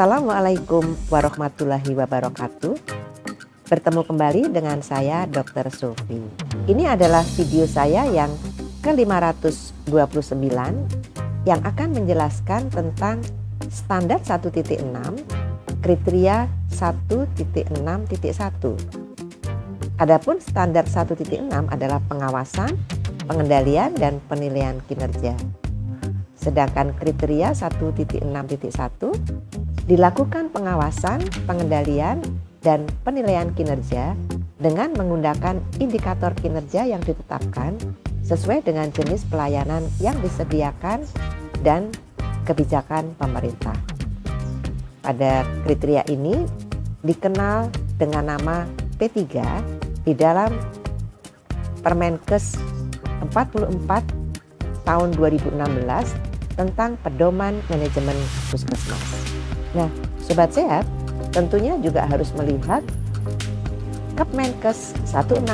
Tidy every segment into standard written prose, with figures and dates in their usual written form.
Assalamualaikum warahmatullahi wabarakatuh. Bertemu kembali dengan saya Dr. Sofi. Ini adalah video saya yang ke-529 yang akan menjelaskan tentang standar 1.6, kriteria 1.6.1. Adapun standar 1.6 adalah pengawasan, pengendalian, dan penilaian kinerja. Sedangkan kriteria 1.6.1 dilakukan pengawasan, pengendalian, dan penilaian kinerja dengan menggunakan indikator kinerja yang ditetapkan sesuai dengan jenis pelayanan yang disediakan dan kebijakan pemerintah. Pada kriteria ini dikenal dengan nama P3 di dalam Permenkes 44 tahun 2016 tentang pedoman manajemen puskesmas. Nah, Sobat Sehat tentunya juga harus melihat Kepmenkes 165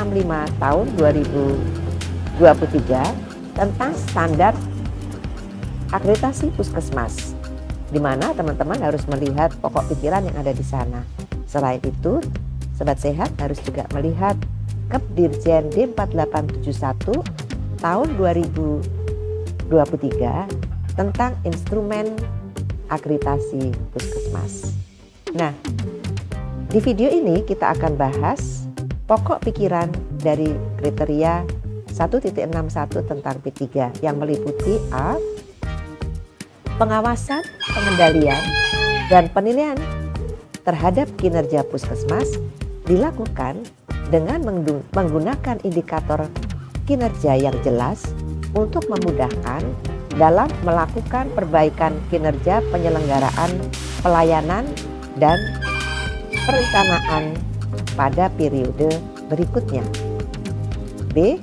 tahun 2023 tentang standar akreditasi puskesmas, di mana teman-teman harus melihat pokok pikiran yang ada di sana. Selain itu, Sobat Sehat harus juga melihat Kepdirjen D4871 tahun 2023 tentang instrumen akreditasi puskesmas. Nah, di video ini kita akan bahas pokok pikiran dari kriteria 1.61 tentang P3 yang meliputi A. Pengawasan, pengendalian, dan penilaian terhadap kinerja puskesmas dilakukan dengan menggunakan indikator kinerja yang jelas untuk memudahkan dalam melakukan perbaikan kinerja penyelenggaraan pelayanan dan perencanaan pada periode berikutnya. B.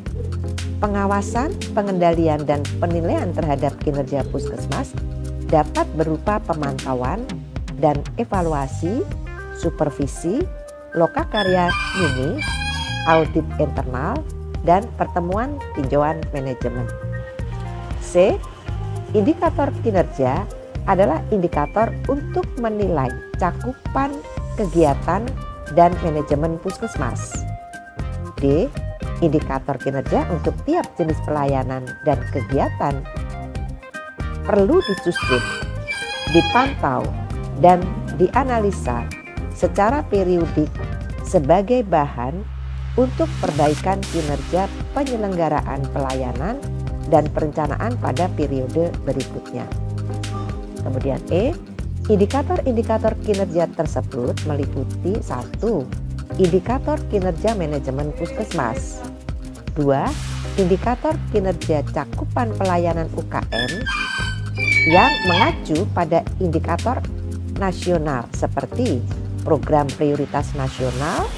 Pengawasan, pengendalian, dan penilaian terhadap kinerja puskesmas dapat berupa pemantauan dan evaluasi, supervisi, lokakarya mini, audit internal, dan pertemuan tinjauan manajemen. C. Indikator kinerja adalah indikator untuk menilai cakupan kegiatan dan manajemen puskesmas. D. Indikator kinerja untuk tiap jenis pelayanan dan kegiatan perlu disusun, dipantau, dan dianalisa secara periodik sebagai bahan untuk perbaikan kinerja penyelenggaraan pelayanan dan perencanaan pada periode berikutnya. Kemudian E, indikator-indikator kinerja tersebut meliputi 1. Indikator kinerja manajemen puskesmas. 2. Indikator kinerja cakupan pelayanan UKM yang mengacu pada indikator nasional seperti program prioritas nasional,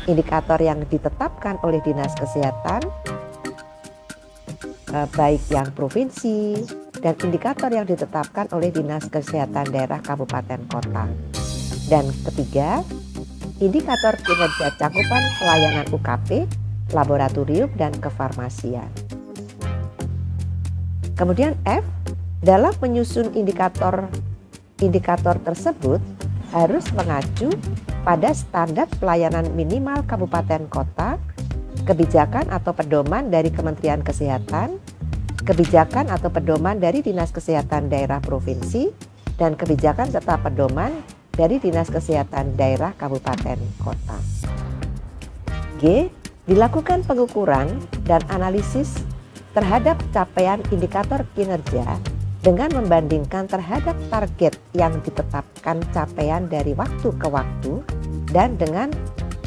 indikator yang ditetapkan oleh Dinas Kesehatan, baik yang provinsi, dan indikator yang ditetapkan oleh Dinas Kesehatan daerah kabupaten kota. Dan ketiga, indikator kinerja cakupan pelayanan UKP, laboratorium, dan kefarmasian. Kemudian F, dalam menyusun indikator tersebut harus mengacu pada standar pelayanan minimal kabupaten kota, kebijakan atau pedoman dari Kementerian Kesehatan, kebijakan atau pedoman dari Dinas Kesehatan daerah provinsi, dan kebijakan serta pedoman dari Dinas Kesehatan daerah kabupaten kota. G. Dilakukan pengukuran dan analisis terhadap capaian indikator kinerja dengan membandingkan terhadap target yang ditetapkan capaian dari waktu ke waktu dan dengan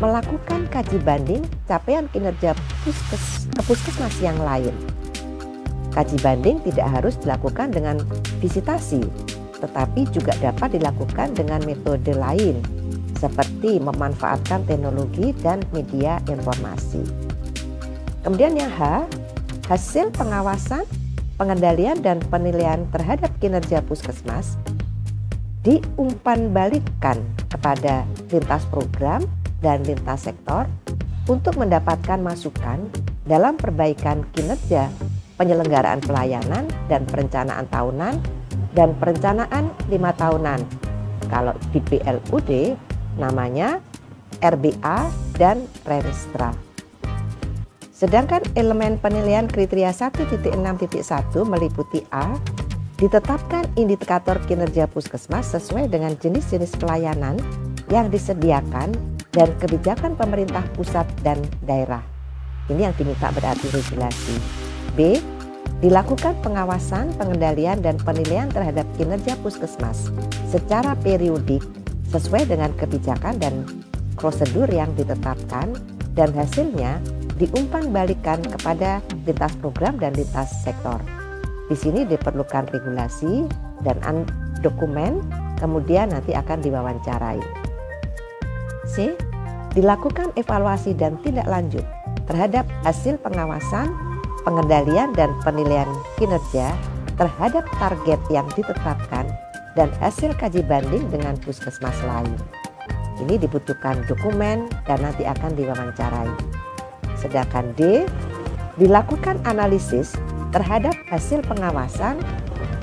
melakukan kaji banding capaian kinerja puskesmas yang lain. Kaji banding tidak harus dilakukan dengan visitasi, tetapi juga dapat dilakukan dengan metode lain, seperti memanfaatkan teknologi dan media informasi. Kemudian yang H, hasil pengawasan, pengendalian, dan penilaian terhadap kinerja puskesmas diumpanbalikan kepada lintas program dan lintas sektor untuk mendapatkan masukan dalam perbaikan kinerja penyelenggaraan pelayanan dan perencanaan tahunan dan perencanaan 5 tahunan kalau di PLUD namanya RBA dan Renstra. Sedangkan elemen penilaian kriteria 1.6.1 meliputi A. Ditetapkan indikator kinerja puskesmas sesuai dengan jenis-jenis pelayanan yang disediakan dan kebijakan pemerintah pusat dan daerah. Ini yang diminta berarti regulasi. B. Dilakukan pengawasan, pengendalian, dan penilaian terhadap kinerja puskesmas secara periodik sesuai dengan kebijakan dan prosedur yang ditetapkan dan hasilnya diumpan-balikan kepada lintas program dan lintas sektor. Di sini diperlukan regulasi dan dokumen, kemudian nanti akan diwawancarai. C. Dilakukan evaluasi dan tindak lanjut terhadap hasil pengawasan, pengendalian dan penilaian kinerja terhadap target yang ditetapkan dan hasil kaji banding dengan puskesmas lain. Ini dibutuhkan dokumen dan nanti akan diwawancarai. Sedangkan D. Dilakukan analisis terhadap hasil pengawasan,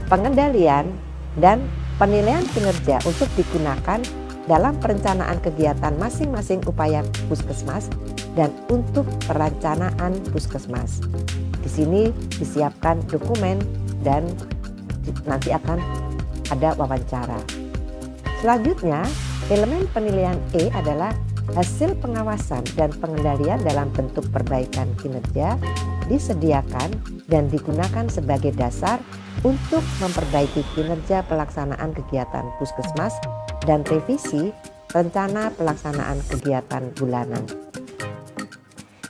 pengendalian, dan penilaian kinerja untuk digunakan dalam perencanaan kegiatan masing-masing upaya puskesmas dan untuk perencanaan puskesmas. Di sini disiapkan dokumen dan nanti akan ada wawancara. Selanjutnya, elemen penilaian E adalah hasil pengawasan dan pengendalian dalam bentuk perbaikan kinerja disediakan dan digunakan sebagai dasar untuk memperbaiki kinerja pelaksanaan kegiatan puskesmas dan revisi rencana pelaksanaan kegiatan bulanan.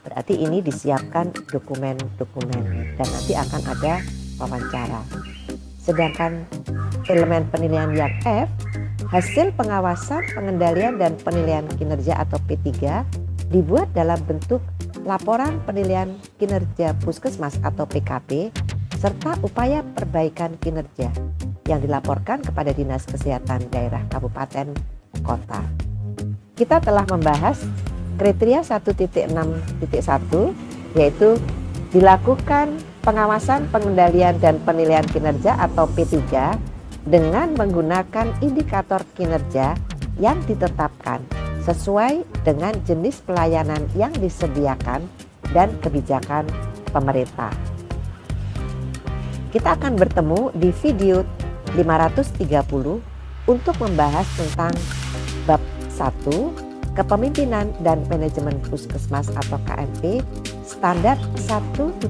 Berarti ini disiapkan dokumen-dokumen dan nanti akan ada wawancara. Sedangkan elemen penilaian yang F, hasil pengawasan, pengendalian, dan penilaian kinerja atau P3 dibuat dalam bentuk laporan penilaian kinerja puskesmas atau PKP serta upaya perbaikan kinerja yang dilaporkan kepada Dinas Kesehatan Daerah Kabupaten Kota. Kita telah membahas kriteria 1.6.1 yaitu dilakukan pengawasan, pengendalian, dan penilaian kinerja atau P3 dengan menggunakan indikator kinerja yang ditetapkan sesuai dengan jenis pelayanan yang disediakan dan kebijakan pemerintah. Kita akan bertemu di video 530 untuk membahas tentang bab 1 Kepemimpinan dan Manajemen Puskesmas atau KMP standar 1.6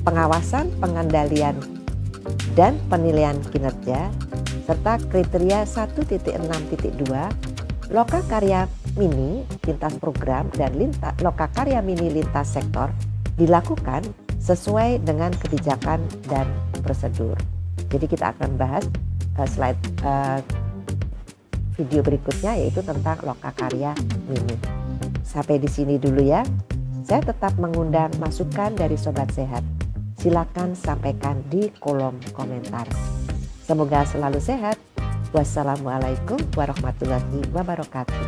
pengawasan, pengendalian, dan penilaian kinerja serta kriteria 1.6.2 lokakarya mini lintas program dan lokakarya mini lintas sektor dilakukan sesuai dengan kebijakan dan prosedur. Jadi kita akan bahas slide video berikutnya yaitu tentang lokakarya mini. Sampai di sini dulu ya. Saya tetap mengundang masukan dari Sobat Sehat. Silakan sampaikan di kolom komentar. Semoga selalu sehat. Wassalamualaikum warahmatullahi wabarakatuh.